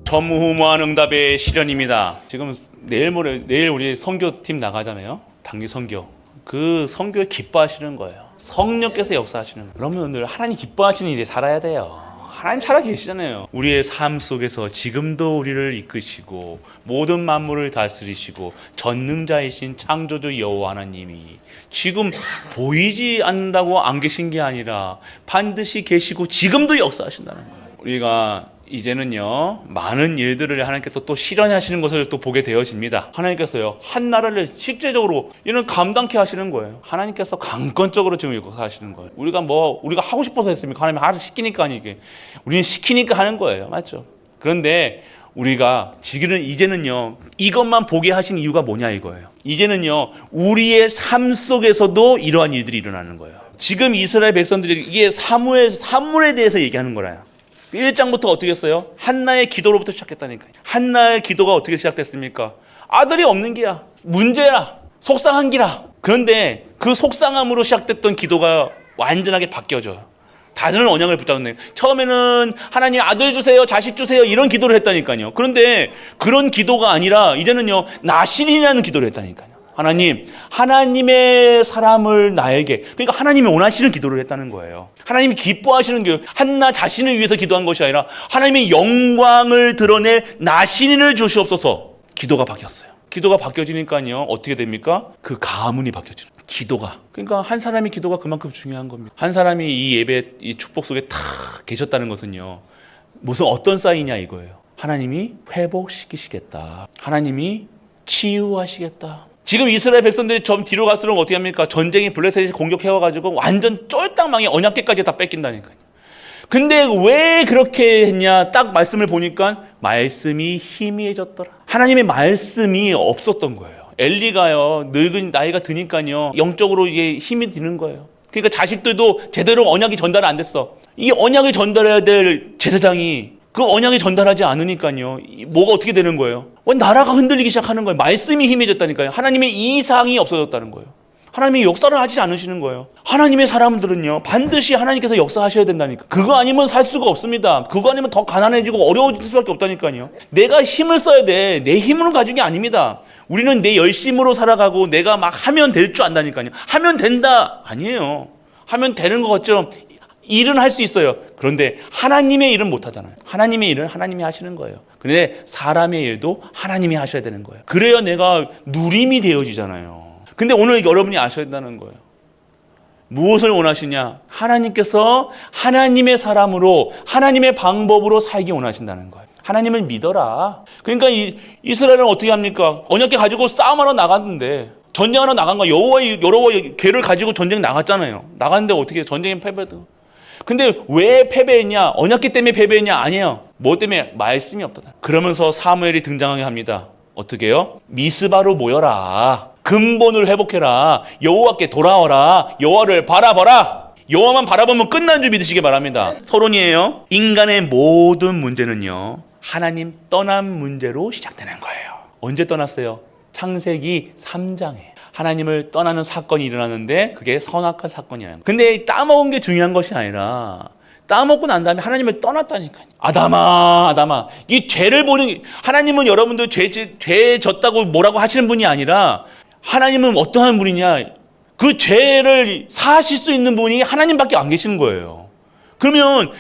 전무후무한 응답의 실현입니다. 지금 내일 우리 선교팀 나가잖아요. 단기 선교. 그 선교에 기뻐하시는 거예요. 성령께서 역사하시는 거예요. 여러분들 하나님 기뻐하시는 일에 살아야 돼요. 하나님 살아 계시잖아요. 우리의 삶 속에서 지금도 우리를 이끄시고 모든 만물을 다스리시고 전능자이신 창조주 여호와 하나님이 지금 보이지 않는다고 안 계신 게 아니라 반드시 계시고 지금도 역사하신다는 거예요. 우리가 이제는요 많은 일들을 하나님께서 또 실현하시는 것을 또 보게 되어집니다. 하나님께서요 한 나라를 실제적으로 이런 감당케 하시는 거예요. 하나님께서 강권적으로 지금 역사하시는 거예요. 우리가 하고 싶어서 했습니까? 하나님이 하루 시키니까 이게 우리는 시키니까 하는 거예요. 맞죠? 그런데 우리가 이제는요 이것만 보게 하신 이유가 뭐냐 이거예요. 이제는요 우리의 삶 속에서도 이러한 일들이 일어나는 거예요. 지금 이스라엘 백성들이 이게 사물에 대해서 얘기하는 거라요. 1장부터 어떻게 했어요? 한나의 기도로부터 시작했다니까요. 한나의 기도가 어떻게 시작됐습니까? 아들이 없는 게야. 문제야. 속상한 기라. 그런데 그 속상함으로 시작됐던 기도가 완전하게 바뀌어져요. 다른 언약을 붙잡는 거예요. 처음에는 하나님 아들 주세요, 자식 주세요 이런 기도를 했다니까요. 그런데 그런 기도가 아니라 이제는요 나신이라는 기도를 했다니까요. 하나님, 하나님의 사람을 나에게, 그러니까 하나님이 원하시는 기도를 했다는 거예요. 하나님이 기뻐하시는 게 한나 자신을 위해서 기도한 것이 아니라 하나님의 영광을 드러낼 나신을 주시옵소서. 기도가 바뀌었어요. 기도가 바뀌어지니까요 어떻게 됩니까? 그 가문이 바뀌어지는 거예요. 기도가. 그러니까 한 사람의 기도가 그만큼 중요한 겁니다. 한 사람이 이 예배, 이 축복 속에 다 계셨다는 것은요 무슨 어떤 사인이냐 이거예요. 하나님이 회복시키시겠다. 하나님이 치유하시겠다. 지금 이스라엘 백성들이 좀 뒤로 갈수록 어떻게 합니까? 전쟁이 블레셋이 공격해와가지고 완전 쫄딱 망해 언약궤까지 다 뺏긴다니까요. 근데 왜 그렇게 했냐? 딱 말씀을 보니까 말씀이 희미해졌더라. 하나님의 말씀이 없었던 거예요. 엘리가요, 늙은 나이가 드니까요, 영적으로 이게 힘이 드는 거예요. 그러니까 자식들도 제대로 언약이 전달 안 됐어. 이 언약을 전달해야 될 제사장이 그 언약이 전달하지 않으니까요. 뭐가 어떻게 되는 거예요? 나라가 흔들리기 시작하는 거예요. 말씀이 희미해졌다니까요. 하나님의 이상이 없어졌다는 거예요. 하나님이 역사를 하지 않으시는 거예요. 하나님의 사람들은요 반드시 하나님께서 역사하셔야 된다니까. 그거 아니면 살 수가 없습니다. 그거 아니면 더 가난해지고 어려워질 수밖에 없다니까요. 내가 힘을 써야 돼. 내 힘으로 가진 게 아닙니다. 우리는 내 열심으로 살아가고 내가 막 하면 될 줄 안다니까요. 하면 된다 아니에요. 하면 되는 것 같죠. 일은 할 수 있어요. 그런데 하나님의 일은 못 하잖아요. 하나님의 일은 하나님이 하시는 거예요. 그런데 사람의 일도 하나님이 하셔야 되는 거예요. 그래야 내가 누림이 되어지잖아요. 근데 오늘 여러분이 아셔야 된다는 거예요. 무엇을 원하시냐? 하나님께서 하나님의 사람으로 하나님의 방법으로 살기 원하신다는 거예요. 하나님을 믿어라. 그러니까 이스라엘은 어떻게 합니까? 언약궤 가지고 싸움하러 나갔는데 전쟁하러 나간 거야. 여호와의 궤를 가지고 전쟁 나갔잖아요. 나갔는데 어떻게 전쟁에 패배도. 근데 왜 패배했냐? 언약궤 때문에 패배했냐? 아니에요. 뭐 때문에? 말씀이 없다. 그러면서 사무엘이 등장하게 합니다. 어떻게 해요? 미스바로 모여라. 근본을 회복해라. 여호와께 돌아와라. 여호와를 바라봐라. 여호와만 바라보면 끝난 줄 믿으시기 바랍니다. 서론이에요. 인간의 모든 문제는요 하나님 떠난 문제로 시작되는 거예요. 언제 떠났어요? 창세기 3장에 하나님을 떠나는 사건이 일어나는데 그게 선악한 사건이라는 거예요. 근데 따먹은 게 중요한 것이 아니라 따먹고 난 다음에 하나님을 떠났다니까요. 아담아 이 죄를 보는, 하나님은 여러분들 죄 졌다고 뭐라고 하시는 분이 아니라 하나님은 어떠한 분이냐, 그 죄를 사하실 수 있는 분이 하나님밖에 안 계시는 거예요. 그러면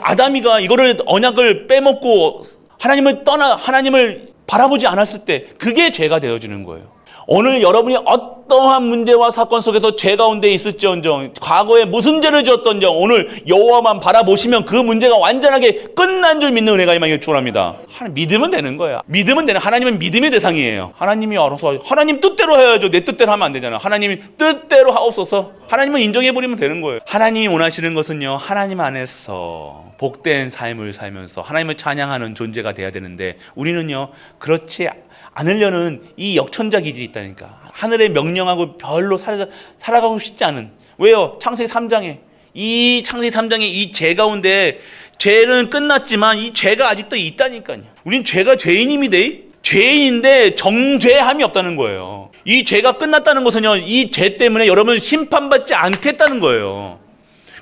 아담이가 이거를 언약을 빼먹고 하나님을 바라보지 않았을 때 그게 죄가 되어지는 거예요. 오늘 여러분이 어떠한 문제와 사건 속에서 죄 가운데 있을지언정, 과거에 무슨 죄를 지었던정 오늘 여호와만 바라보시면 그 문제가 완전하게 끝난 줄 믿는 은혜가 임하기를 축원합니다. 믿으면 되는 거야. 믿으면 되는, 하나님은 믿음의 대상이에요. 하나님이 알아서 하나님 뜻대로 해야죠. 내 뜻대로 하면 안 되잖아. 하나님이 뜻대로 하옵소서. 하나님은 인정해버리면 되는 거예요. 하나님이 원하시는 것은요 하나님 안에서 복된 삶을 살면서 하나님을 찬양하는 존재가 돼야 되는데 우리는요 그렇지 않으려는 이 역천자 기질이 있다니까. 하늘의 명령하고 별로 살아가고 싶지 않은. 왜요? 창세기 3장에 이 죄 가운데 죄는 끝났지만 이 죄가 아직도 있다니까요. 우린 죄가 죄인인데 정죄함이 없다는 거예요. 이 죄가 끝났다는 것은요 이 죄 때문에 여러분 심판받지 않겠다는 거예요.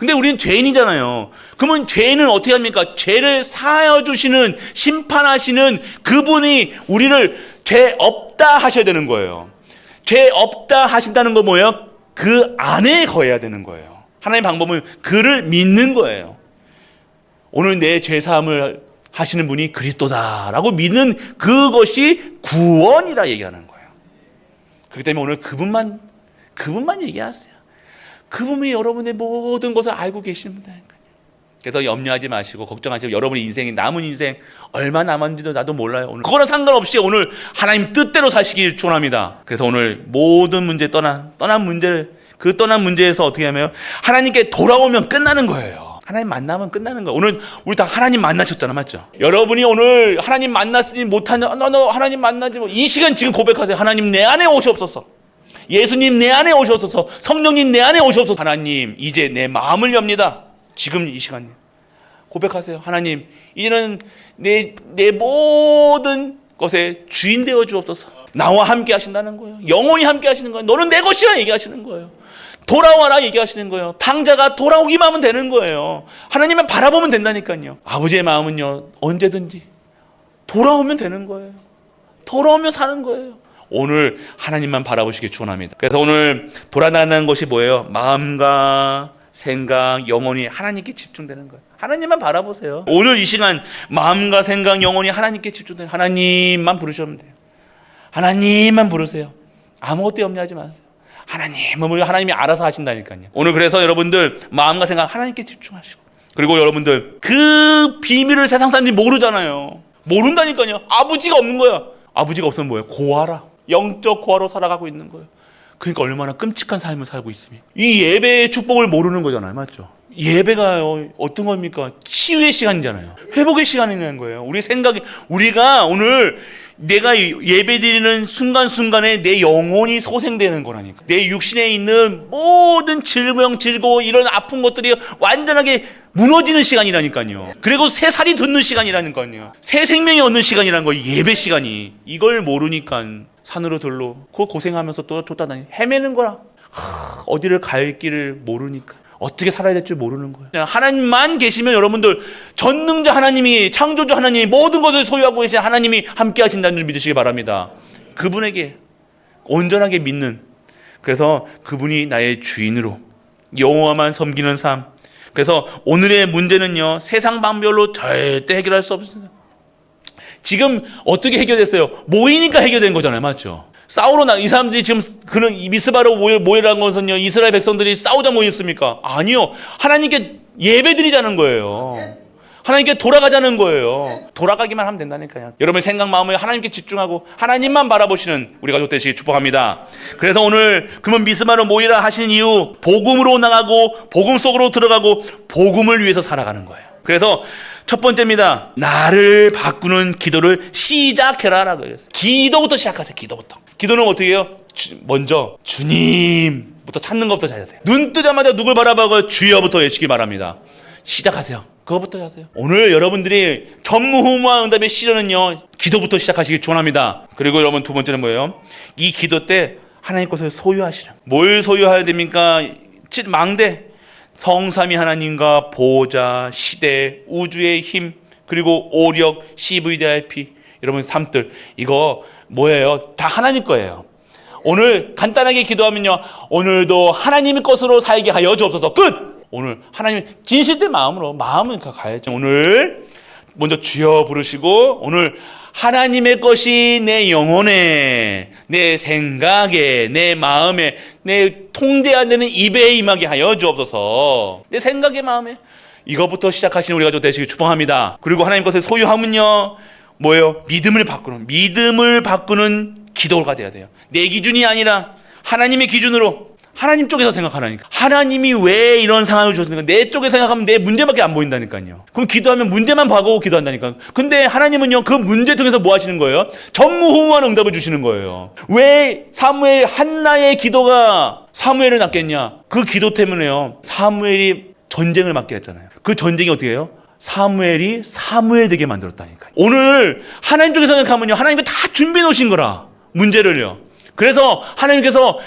근데 우리는 죄인이잖아요. 그러면 죄인은 어떻게 합니까? 죄를 사하여 주시는, 심판하시는 그분이 우리를 죄 없다 하셔야 되는 거예요. 죄 없다 하신다는 거 뭐예요? 그 안에 거해야 되는 거예요. 하나님의 방법은 그를 믿는 거예요. 오늘 내 죄사함을 하시는 분이 그리스도다라고 믿는 그것이 구원이라 얘기하는 거예요. 그렇기 때문에 오늘 그분만 얘기하세요. 그분이 여러분의 모든 것을 알고 계십니다. 그래서 염려하지 마시고 걱정하지 마시고 여러분의 인생이 남은 인생 얼마 남았는지도 나도 몰라요. 오늘 그거랑 상관없이 오늘 하나님 뜻대로 사시길 축원합니다. 그래서 오늘 모든 문제 떠난 문제에서 어떻게 하면 하나님께 돌아오면 끝나는 거예요. 하나님 만나면 끝나는 거예요. 오늘 우리 다 하나님 만나셨잖아, 맞죠? 여러분이 오늘 하나님 만났으니 못하냐? 너 하나님 만나지 뭐. 이 시간 지금 고백하세요. 하나님 내 안에 오시옵소서. 예수님 내 안에 오시옵소서. 성령님 내 안에 오시옵소서. 하나님 이제 내 마음을 엽니다. 지금 이 시간 고백하세요. 하나님 이제는 내 모든 것에 주인 되어 주옵소서. 나와 함께 하신다는 거예요. 영원히 함께 하시는 거예요. 너는 내 것이라 얘기하시는 거예요. 돌아와라 얘기하시는 거예요. 당자가 돌아오기만 하면 되는 거예요. 하나님만 바라보면 된다니까요. 아버지의 마음은요 언제든지 돌아오면 되는 거예요. 돌아오면 사는 거예요. 오늘 하나님만 바라보시길 축원합니다. 그래서 오늘 돌아다니는 것이 뭐예요? 마음과 생각, 영혼이 하나님께 집중되는 거예요. 하나님만 바라보세요. 오늘 이 시간 마음과 생각, 영혼이 하나님께 집중되는 하나님만 부르시면 돼요. 하나님만 부르세요. 아무것도 염려하지 마세요. 하나님이 알아서 하신다니까요. 오늘 그래서 여러분들 마음과 생각 하나님께 집중하시고, 그리고 여러분들 그 비밀을 세상 사람들이 모르잖아요. 모른다니까요. 아버지가 없는 거야. 아버지가 없으면 뭐예요? 고아라. 영적 고아로 살아가고 있는 거예요. 그러니까 얼마나 끔찍한 삶을 살고 있습니까? 이 예배의 축복을 모르는 거잖아요. 맞죠? 예배가요 어떤 겁니까? 치유의 시간이잖아요. 회복의 시간이라는 거예요. 우리가 오늘 내가 예배드리는 순간순간에 내 영혼이 소생되는 거라니까. 내 육신에 있는 모든 질병, 질고 이런 아픈 것들이 완전하게 무너지는 시간이라니까요. 그리고 새 살이 돋는 시간이라니까요. 새 생명이 얻는 시간이라는 거예요. 예배 시간이. 이걸 모르니까 산으로 들로 그거 고생하면서 또 쫓아다니 헤매는 거라. 어디를 갈 길을 모르니까 어떻게 살아야 될지 모르는 거예요. 하나님만 계시면 여러분들 전능자 하나님이, 창조주 하나님이, 모든 것을 소유하고 계신 하나님이 함께 하신다는 줄 믿으시기 바랍니다. 그분에게 온전하게 믿는, 그래서 그분이 나의 주인으로 여호와만 섬기는 삶. 그래서 오늘의 문제는요 세상 방법으로 절대 해결할 수 없습니다. 지금 어떻게 해결됐어요? 모이니까 해결된 거잖아요. 맞죠? 이 사람들이 지금 그는 미스바로 모이라는 것은요 이스라엘 백성들이 싸우자 모였습니까? 아니요. 하나님께 예배드리자는 거예요. 하나님께 돌아가자는 거예요. 돌아가기만 하면 된다니까요. 여러분의 생각 마음을 하나님께 집중하고 하나님만 바라보시는 우리 가족 되시길 축복합니다. 그래서 오늘 그러면 미스바로 모이라 하시는 이유, 복음으로 나가고 복음 속으로 들어가고 복음을 위해서 살아가는 거예요. 그래서 첫 번째입니다. 나를 바꾸는 기도를 시작해라라고 했어요. 기도부터 시작하세요. 기도는 어떻게 해요? 먼저 주님부터 찾는 것부터 찾으세요. 눈 뜨자마자 누굴 바라보고 주여부터 외치기 바랍니다. 시작하세요. 그거부터 하세요. 오늘 여러분들이 전무후무한 응답의 시련은요 기도부터 시작하시기 축원합니다. 그리고 여러분 두 번째는 뭐예요? 이 기도 때 하나님 것을 소유하시는. 뭘 소유해야 됩니까? 망대, 성삼위 하나님과 보호자, 시대, 우주의 힘, 그리고 오력, CVDIP, 여러분 삶들, 이거 뭐예요? 다 하나님 거예요. 오늘 간단하게 기도하면요 오늘도 하나님의 것으로 살게 하여 주옵소서. 끝! 오늘 하나님 진실된 마음으로 마음은 가야죠. 오늘 먼저 주여 부르시고 오늘 하나님의 것이 내 영혼에, 내 생각에, 내 마음에, 내 통제 안 되는 입에 임하게 하여 주옵소서. 내 생각에, 마음에 이것부터 시작하시는 우리 가족 되시길 축복합니다. 그리고 하나님 것을 소유하면요 뭐예요? 믿음을 바꾸는 기도가 돼야 돼요. 내 기준이 아니라 하나님의 기준으로, 하나님 쪽에서 생각하라니까. 하나님이 왜 이런 상황을 주셨는가? 내 쪽에 생각하면 내 문제밖에 안 보인다니까요. 그럼 기도하면 문제만 보고 기도한다니까. 근데 하나님은요 그 문제 통해서 뭐 하시는 거예요? 전무후무한 응답을 주시는 거예요. 왜 사무엘 한나의 기도가 사무엘을 낳겠냐? 그 기도 때문에요 사무엘이 전쟁을 맡게 했잖아요. 그 전쟁이 어떻게 해요? 사무엘이 사무엘 되게 만들었다니까요. 오늘 하나님 쪽에서 생각하면요 하나님이 다 준비해 놓으신 거라 문제를요. 그래서 하나님께서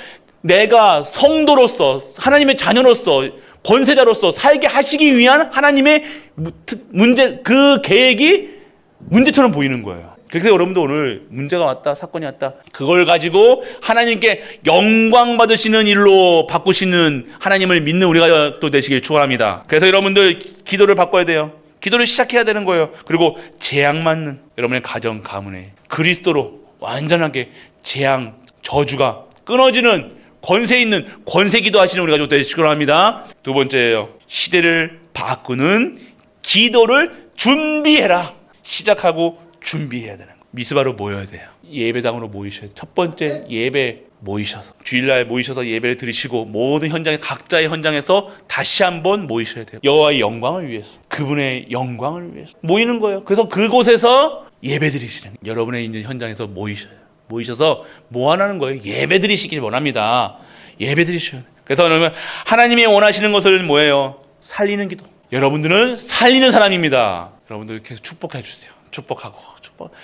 내가 성도로서 하나님의 자녀로서 권세자로서 살게 하시기 위한 하나님의 문제, 그 계획이 문제처럼 보이는 거예요. 그래서 여러분도 오늘 문제가 왔다, 사건이 왔다, 그걸 가지고 하나님께 영광 받으시는 일로 바꾸시는 하나님을 믿는 우리가 또 되시길 축원합니다. 그래서 여러분들 기도를 바꿔야 돼요. 기도를 시작해야 되는 거예요. 그리고 재앙 맞는 여러분의 가정, 가문에 그리스도로 완전하게 재앙, 저주가 끊어지는 권세 있는 권세 기도하시는 우리가 좀 되시길 축원합니다. 두 번째예요. 시대를 바꾸는 기도를 준비해라. 시작하고 준비해야 되는 거예요. 미스바로 모여야 돼요. 예배당으로 모이셔야 돼요. 첫 번째 예배 모이셔서 주일날 모이셔서 예배를 드리시고 모든 현장에 각자의 현장에서 다시 한번 모이셔야 돼요. 여호와의 영광을 위해서, 그분의 영광을 위해서 모이는 거예요. 그래서 그곳에서 예배 드리시는, 여러분의 있는 현장에서 모이셔서 뭐 하는 거예요? 예배 드리시길 원합니다. 예배 드리셔야 돼요. 그래서 하나님이 원하시는 것을 뭐예요? 살리는 기도. 여러분들은 살리는 사람입니다. 여러분들 계속 축복해 주세요. 축복하고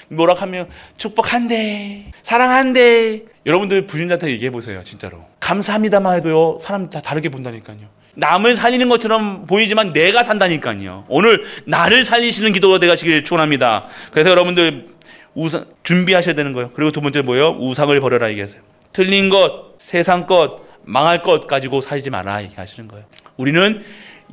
뭐라 하면 축복한대, 사랑한대. 여러분들 부인한테 얘기해 보세요. 진짜로 감사합니다만 해도요, 사람 다 다르게 본다니까요. 남을 살리는 것처럼 보이지만 내가 산다니까요. 오늘 나를 살리시는 기도가 되시길 축원합니다. 그래서 여러분들 우상 준비하셔야 되는 거예요. 그리고 두 번째 뭐예요? 우상을 버려라 얘기하세요. 틀린 것, 세상 것, 망할 것 가지고 살지 마라 얘기하시는 거예요. 우리는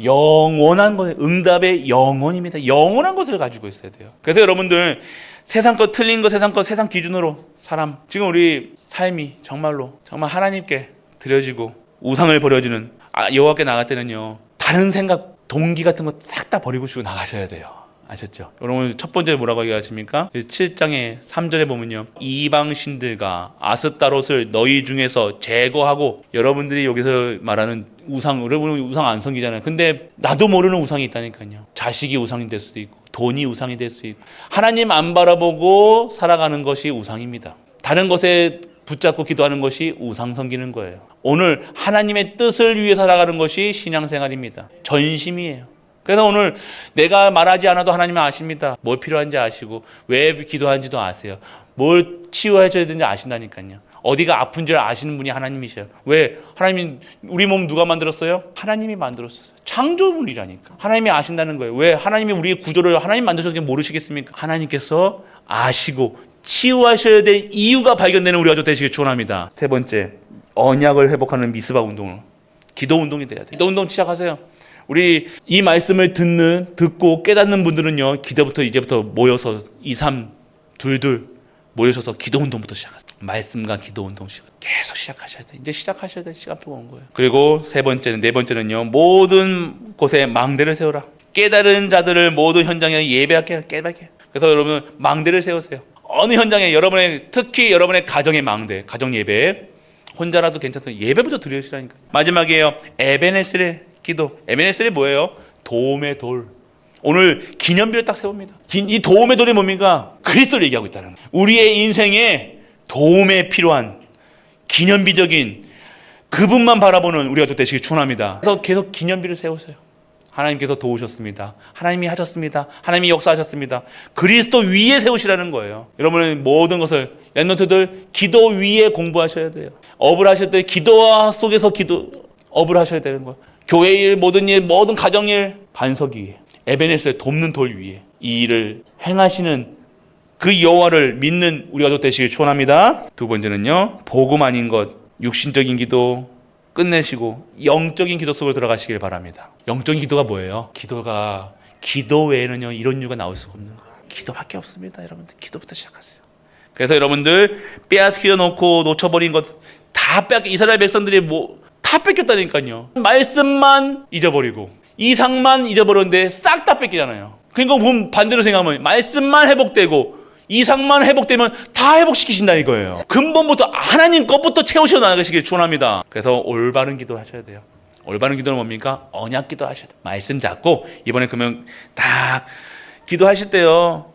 영원한 것, 응답의 영혼입니다. 영원한 것을 가지고 있어야 돼요. 그래서 여러분들 세상 것, 틀린 것, 세상 것, 세상 기준으로 사람, 지금 우리 삶이 정말로 정말 하나님께 드려지고 우상을 버려지는, 여호와께 나갈 때는요, 다른 생각, 동기 같은 거 싹 다 버리고 싶고 나가셔야 돼요. 아셨죠? 여러분 첫 번째 뭐라고 얘기하십니까? 7장의 3절에 보면요, 이방신들과 아스타롯을 너희 중에서 제거하고. 여러분들이 여기서 말하는 우상, 여러분 우상 안 섬기잖아요. 근데 나도 모르는 우상이 있다니까요. 자식이 우상이 될 수도 있고, 돈이 우상이 될 수도 있고. 하나님 안 바라보고 살아가는 것이 우상입니다. 다른 것에 붙잡고 기도하는 것이 우상 섬기는 거예요. 오늘 하나님의 뜻을 위해 살아가는 것이 신앙생활입니다. 전심이에요. 그래서 오늘 내가 말하지 않아도 하나님은 아십니다. 뭘 필요한지 아시고 왜 기도하는지도 아세요. 뭘 치유해줘야 되는지 아신다니까요. 어디가 아픈 줄 아시는 분이 하나님이셔요. 왜? 하나님이 우리 몸 누가 만들었어요? 하나님이 만들었어요. 창조물이라니까. 하나님이 아신다는 거예요. 왜? 하나님이 우리의 구조를 하나님 만드셨는지 모르시겠습니까? 하나님께서 아시고 치유하셔야 될 이유가 발견되는 우리가 되시길 축원합니다. 세 번째, 언약을 회복하는 미스바 운동을, 기도 운동이 돼야 돼요. 기도 운동 시작하세요. 우리 이 말씀을 듣고 깨닫는 분들은요, 기도부터 이제부터 모여서 2, 3, 2 모여셔서 기도 운동부터 시작하세요. 말씀과 기도 운동 계속 시작하셔야 돼요. 이제 시작하셔야 될 시간표가 온 거예요. 그리고 네 번째는요, 모든 곳에 망대를 세워라. 깨달은 자들을 모든 현장에 예배하게 깨닫게. 그래서 여러분 망대를 세우세요. 어느 현장에 특히 여러분의 가정의 망대, 가정 예배, 혼자라도 괜찮아서 예배부터 드리시라니까. 마지막이에요. 에베네셀의 기도. 에베네셀이 뭐예요? 도움의 돌. 오늘 기념비를 딱 세웁니다. 이 도움의 돌이 뭡니까? 그리스도를 얘기하고 있다는 거예요. 우리의 인생에 도움에 필요한 기념비적인 그분만 바라보는 우리가 또 되시길 축원합니다. 그래서 계속 기념비를 세우세요. 하나님께서 도우셨습니다. 하나님이 하셨습니다. 하나님이 역사하셨습니다. 그리스도 위에 세우시라는 거예요. 여러분은 모든 것을, 랩런트들 기도 위에 공부하셔야 돼요. 업을 하실 때 기도 속에서 업을 하셔야 되는 거예요. 교회 일, 모든 일, 모든 가정 일, 반석 위에, 에베네셀 돕는 돌 위에 이 일을 행하시는 그 여호와를 믿는 우리가 되시길 축원합니다. 두 번째는요, 복음 아닌 것, 육신적인 기도 끝내시고 영적인 기도 속으로 들어가시길 바랍니다. 영적인 기도가 뭐예요? 기도 외에는요, 이런 이유가 나올 수가 없는 거예요. 기도밖에 없습니다. 여러분들 기도부터 시작하세요. 그래서 여러분들 빼앗겨 놓고 놓쳐버린 것 다 이스라엘 백성들이 다 뺏겼다니까요. 말씀만 잊어버리고 이상만 잊어버렸는데 싹 다 뺏기잖아요. 그러니까 반대로 생각하면 말씀만 회복되고 이상만 회복되면 다 회복시키신다 이거예요. 근본부터 하나님 것부터 채우셔 나가시길 축원합니다. 그래서 올바른 기도 하셔야 돼요. 올바른 기도는 뭡니까? 언약 기도 하셔야 돼요. 말씀 잡고 이번에 그러면 딱 기도하실 때요,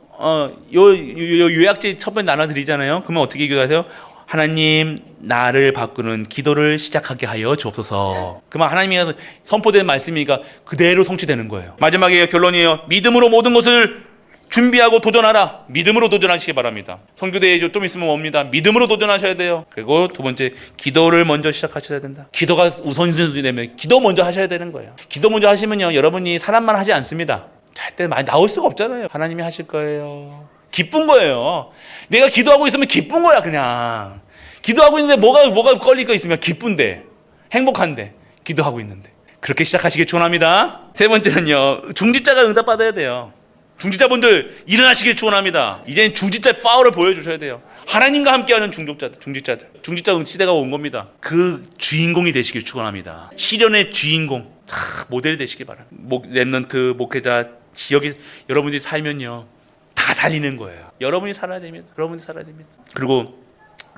요약지 첫 번째 나눠드리잖아요. 그러면 어떻게 기도하세요? 하나님, 나를 바꾸는 기도를 시작하게 하여 주옵소서. 그러면 하나님이 선포된 말씀이니까 그대로 성취되는 거예요. 마지막에 결론이에요. 믿음으로 모든 것을 준비하고 도전하라. 믿음으로 도전하시기 바랍니다. 선교대회 좀 있으면 옵니다. 믿음으로 도전하셔야 돼요. 그리고 두 번째, 기도를 먼저 시작하셔야 된다. 기도가 우선순위 되면 기도 먼저 하셔야 되는 거예요. 기도 먼저 하시면요, 여러분이 사람만 하지 않습니다. 절대 많이 나올 수가 없잖아요. 하나님이 하실 거예요. 기쁜 거예요. 내가 기도하고 있으면 기쁜 거야. 그냥 기도하고 있는데 뭐가 걸릴 거 있으면 기쁜데, 행복한데, 기도하고 있는데. 그렇게 시작하시길 축원합니다. 세 번째는요, 중지자가 응답받아야 돼요. 중지자분들 일어나시길 축원합니다. 이제는 중지자 파워를 보여주셔야 돼요. 하나님과 함께하는 중지자들. 중지자 시대가 온 겁니다. 그 주인공이 되시길 축원합니다. 시련의 주인공, 모델이 되시길 바랍니다. 렘넌트, 목회자, 지역에 여러분들이 살면요, 다 살리는 거예요. 여러분이 살아야 됩니다. 그리고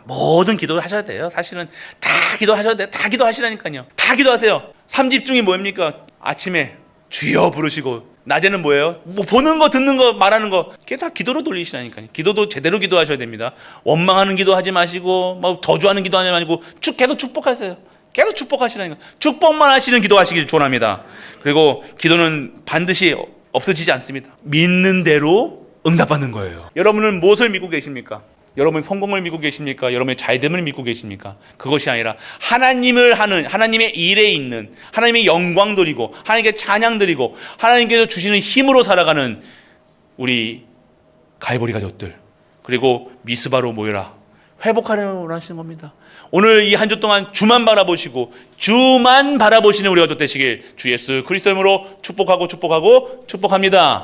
모든 기도를 하셔야 돼요. 사실은 다 기도하셔야 돼요. 다 기도하시라니까요. 다 기도하세요. 3집중이 뭡니까? 아침에 주여 부르시고, 낮에는 뭐예요? 뭐 보는 거, 듣는 거, 말하는 거, 그게 다 기도로 돌리시라니까요. 기도도 제대로 기도하셔야 됩니다. 원망하는 기도하지 마시고, 막 저주하는 기도하지 마시고, 계속 축복하세요. 계속 축복하시라니까. 축복만 하시는 기도하시길 축원합니다. 그리고 기도는 반드시 없어지지 않습니다. 믿는 대로 응답받는 거예요. 여러분은 무엇을 믿고 계십니까? 여러분 성공을 믿고 계십니까? 여러분의 잘됨을 믿고 계십니까? 그것이 아니라 하나님을 하는, 하나님의 일에 있는, 하나님의 영광 드리고, 하나님께 찬양 드리고, 하나님께서 주시는 힘으로 살아가는 우리 갈보리 가족들, 그리고 미스바로 모여라, 회복하려고 원하시는 겁니다. 오늘 이 한 주 동안 주만 바라보시고, 주만 바라보시는 우리 가족 되시길 주 예수 그리스도 이름으로 축복합니다.